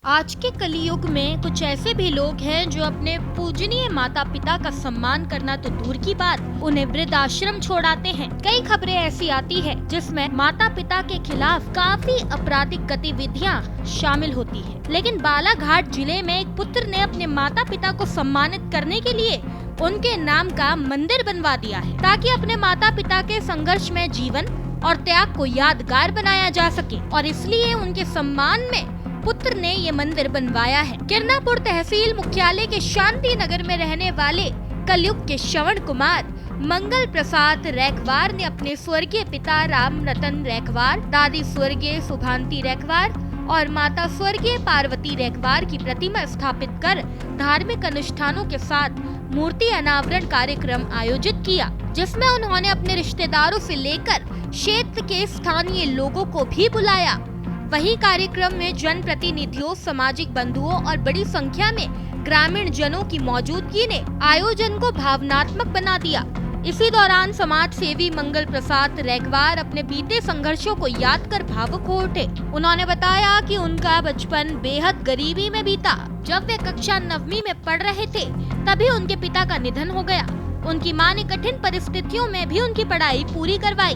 आज के कलियुग में कुछ ऐसे भी लोग हैं जो अपने पूजनीय माता पिता का सम्मान करना तो दूर की बात, उन्हें वृद्ध आश्रम छोड़ाते हैं। कई खबरें ऐसी आती है जिसमें माता पिता के खिलाफ काफी आपराधिक गतिविधियां शामिल होती है। लेकिन बालाघाट जिले में एक पुत्र ने अपने माता पिता को सम्मानित करने के लिए उनके नाम का मंदिर बनवा दिया है, ताकि अपने माता पिता के संघर्ष में जीवन और त्याग को यादगार बनाया जा सके। और इसलिए उनके सम्मान में पुत्र ने ये मंदिर बनवाया है। किरनापुर तहसील मुख्यालय के शांति नगर में रहने वाले कलयुग के श्रवण कुमार मंगल प्रसाद रैकवार ने अपने स्वर्गीय पिता राम रतन रैकवार, दादी स्वर्गीय शुभांति रैकवार और माता स्वर्गीय पार्वती रैकवार की प्रतिमा स्थापित कर धार्मिक अनुष्ठानों के साथ मूर्ति अनावरण कार्यक्रम आयोजित किया, जिसमें उन्होंने अपने रिश्तेदारों से लेकर क्षेत्र के स्थानीय लोगों को भी बुलाया। वहीं कार्यक्रम में जनप्रतिनिधियों, सामाजिक बंधुओं और बड़ी संख्या में ग्रामीण जनों की मौजूदगी ने आयोजन को भावनात्मक बना दिया। इसी दौरान समाज सेवी मंगल प्रसाद रैकवार अपने बीते संघर्षों को याद कर भावुक हो उठे। उन्होंने बताया कि उनका बचपन बेहद गरीबी में बीता। जब वे कक्षा 9वीं में पढ़ रहे थे तभी उनके पिता का निधन हो गया। उनकी मां ने कठिन परिस्थितियों में भी उनकी पढ़ाई पूरी करवाई।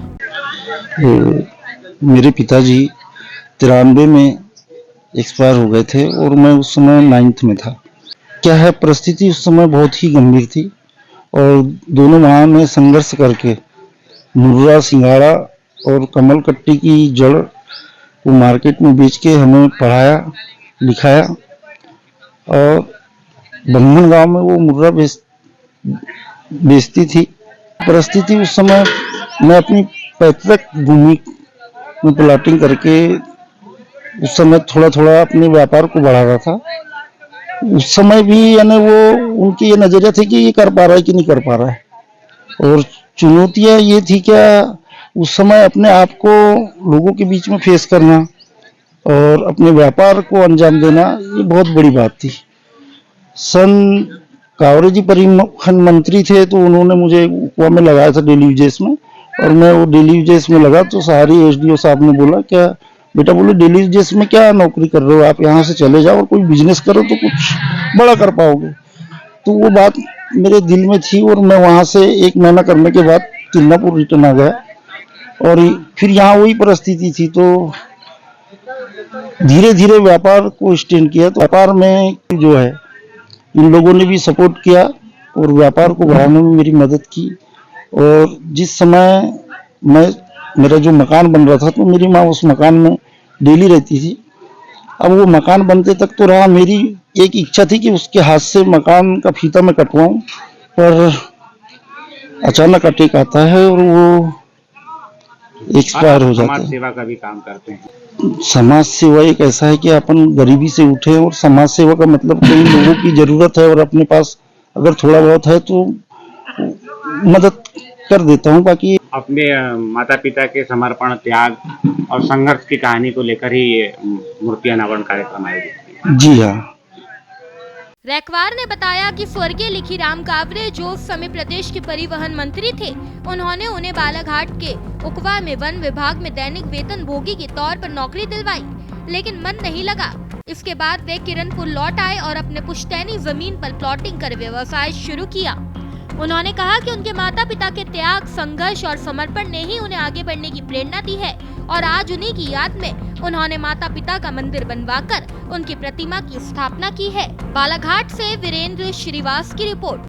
मेरे पिताजी 93 में एक्सपायर हो गए थे और मैं उस समय 9th में था। क्या है, परिस्थिति उस समय बहुत ही गंभीर थी और दोनों माह में संघर्ष करके मुर्रा, सिंघाड़ा और कमल कट्टी की जड़ वो मार्केट में बेच के हमें पढ़ाया लिखाया। और बंधन गांव में वो मुर्रा बेचती थी। परिस्थिति उस समय मैं अपनी पैतृक भूमि में प्लाटिंग करके उस समय थोड़ा थोड़ा अपने व्यापार को बढ़ा रहा था। उस समय भी यानी वो उनकी ये नजरिया थी कि ये कर पा रहा है कि नहीं कर पा रहा है। और चुनौतियां ये थी क्या, उस समय अपने आप को लोगों के बीच में फेस करना और अपने व्यापार को अंजाम देना, ये बहुत बड़ी बात थी। कावरे जी परिवहन मंत्री थे तो उन्होंने मुझे कुआ में लगाया था डेली यूजेस में, और मैं वो डेली यूजेस में लगा तो सारी एसडीओ साहब ने बोला, क्या बेटा, बोले डेली यूजेस में क्या नौकरी कर रहे हो, आप यहाँ से चले जाओ और कोई बिजनेस करो तो कुछ बड़ा कर पाओगे। तो वो बात मेरे दिल में थी और मैं वहाँ से 1 महीना करने के बाद किरनापुर रिटर्न आ गया। और फिर यहाँ वही परिस्थिति थी, तो धीरे धीरे व्यापार को स्टैंड किया। तो व्यापार में जो है इन लोगों ने भी सपोर्ट किया और व्यापार को बढ़ाने में मेरी मदद की। और जिस समय मेरा जो मकान बन रहा था तो मेरी माँ उस मकान में डेली रहती थी। अब वो मकान बनते तक तो रहा, मेरी एक इच्छा थी कि उसके हाथ से मकान का फीता मैं कटवाऊं, पर अचानक अटैक आता है और वो एक्सपायर हो जाता है। समाज सेवा का भी काम करते हैं। समाज सेवा एक ऐसा है कि अपन गरीबी से उठे, और समाज सेवा का मतलब कई लोगों की जरूरत है और अपने पास अगर थोड़ा बहुत है तो मदद कर देता हूँ। बाकी अपने माता पिता के समर्पण, त्याग और संघर्ष की कहानी को लेकर ही ये मूर्ति अनावरण कार्यक्रम आयोजित किया। जी हाँ। रैकवार ने बताया कि स्वर्गीय लिखीराम कावरे जो उस समय प्रदेश के परिवहन मंत्री थे, उन्होंने उन्हें बालाघाट के उकवा में वन विभाग में दैनिक वेतन भोगी के तौर पर नौकरी दिलवाई, लेकिन मन नहीं लगा। इसके बाद वे किरनपुर लौट आए और अपने पुश्तैनी जमीन पर प्लॉटिंग कर व्यवसाय शुरू किया। उन्होंने कहा कि उनके माता पिता के त्याग, संघर्ष और समर्पण ने ही उन्हें आगे बढ़ने की प्रेरणा दी है, और आज उन्हीं की याद में उन्होंने माता पिता का मंदिर बनवाकर उनकी प्रतिमा की स्थापना की है। बालाघाट से वीरेंद्र श्रीवास की रिपोर्ट।